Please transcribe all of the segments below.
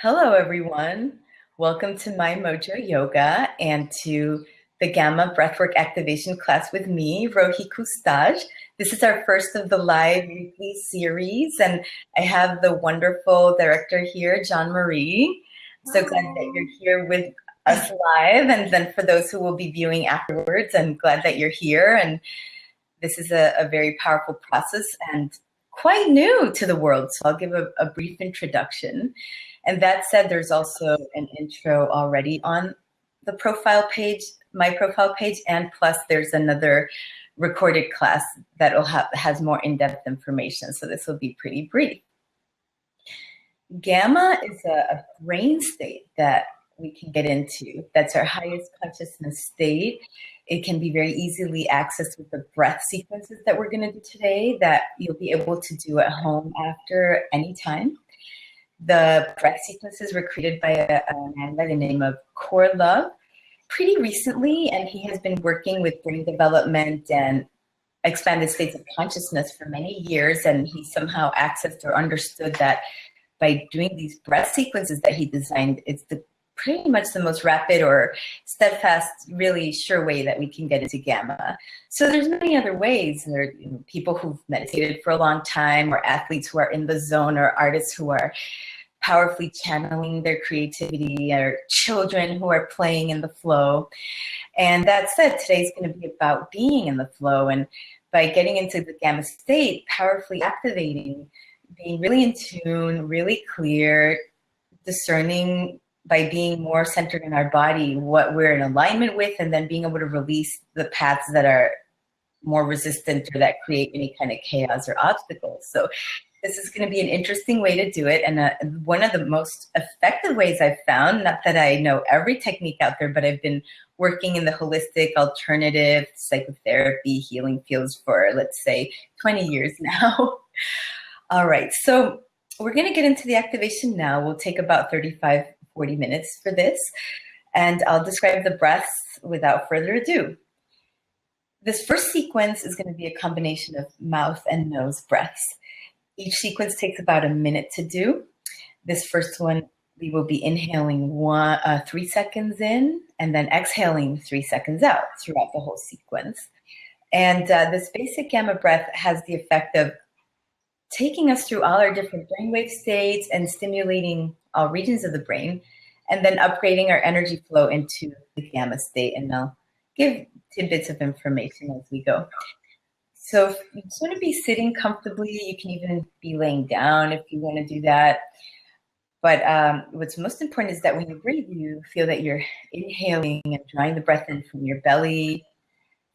Hello, everyone. Welcome to my Mojo Yoga and to the Gamma Breathwork Activation class with me, Rohi Custage. This is our first of the live weekly series, and I have the wonderful director here, John Marie. So glad that you're here with us live, and then for those who will be viewing afterwards, I'm glad that you're here. And this is a very powerful process and quite new to the world, so I'll give a brief introduction. And that said, there's also an intro already on the profile page, my profile page, and plus there's another recorded class that has more in-depth information. So this will be pretty brief. Gamma is a brain state that we can get into. That's our highest consciousness state. It can be very easily accessed with the breath sequences that we're going to do today that you'll be able to do at home after any time. The breath sequences were created by a man by the name of Core Love pretty recently, and he has been working with brain development and expanded states of consciousness for many years, and he somehow accessed or understood that by doing these breath sequences that he designed, it's pretty much the most rapid or steadfast, really sure way that we can get into gamma. So there's many other ways. There are people who've meditated for a long time, or athletes who are in the zone, or artists who are powerfully channeling their creativity, or children who are playing in the flow. And that said, today's going to be about being in the flow. And by getting into the gamma state, powerfully activating, being really in tune, really clear, discerning by being more centered in our body, what we're in alignment with, and then being able to release the paths that are more resistant or that create any kind of chaos or obstacles. So this is going to be an interesting way to do it. And one of the most effective ways I've found, not that I know every technique out there, but I've been working in the holistic, alternative, psychotherapy, healing fields for, let's say, 20 years now. All right, so we're going to get into the activation now. We'll take about 35, 40 minutes for this, and I'll describe the breaths without further ado. This first sequence is going to be a combination of mouth and nose breaths. Each sequence takes about a minute to do. This first one, we will be inhaling 3 seconds in and then exhaling 3 seconds out throughout the whole sequence. And this basic gamma breath has the effect of taking us through all our different brainwave states and stimulating all regions of the brain, and then upgrading our energy flow into the gamma state. And I'll give tidbits of information as we go. So if you just want to be sitting comfortably, you can even be laying down if you want to do that. But what's most important is that when you breathe, you feel that you're inhaling and drawing the breath in from your belly,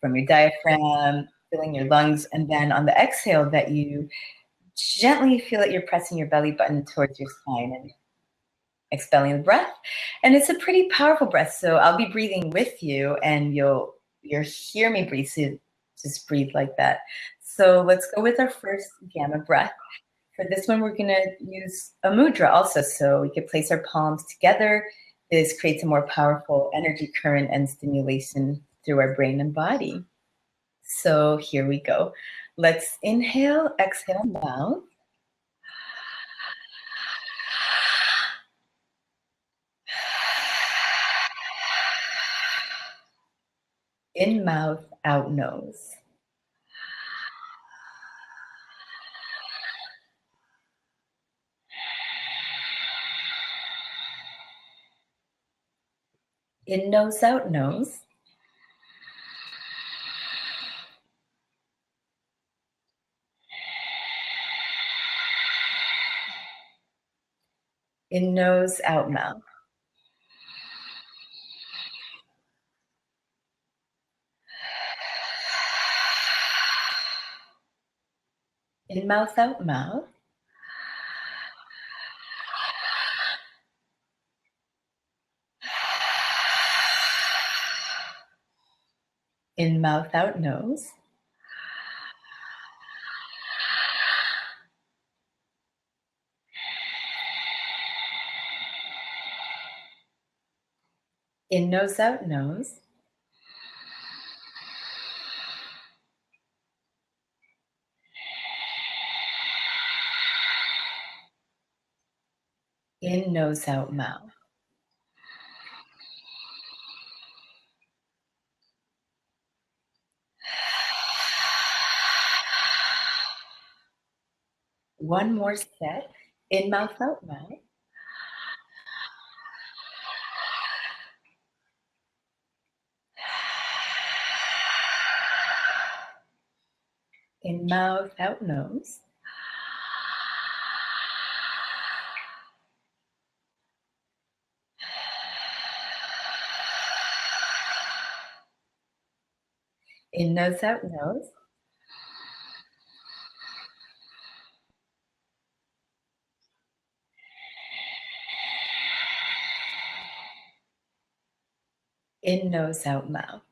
from your diaphragm, filling your lungs. And then on the exhale, that you gently feel that you're pressing your belly button towards your spine and expelling the breath. And it's a pretty powerful breath. So I'll be breathing with you, and you'll hear me breathe. So just breathe like that. So let's go with our first gamma breath. For this one, we're going to use a mudra also. So we could place our palms together. This creates a more powerful energy current and stimulation through our brain and body. So here we go. Let's inhale, exhale, mouth. In mouth, out nose. In nose, out nose. In nose, out mouth. In mouth, out mouth. In mouth, out nose. In nose, out nose. In, nose, out, mouth. One more set. In, mouth, out, mouth. In, mouth, out, nose. In, nose, out, nose. In, nose, out, mouth.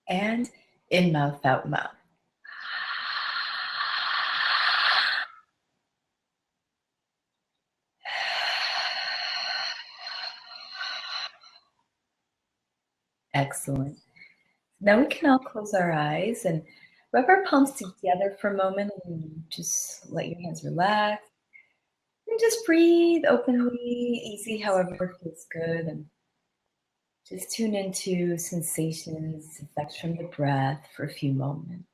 And in, mouth, out, mouth. Excellent. Now we can all close our eyes and rub our palms together for a moment and just let your hands relax. And just breathe openly, easy, however feels good. And just tune into sensations, effects from the breath for a few moments.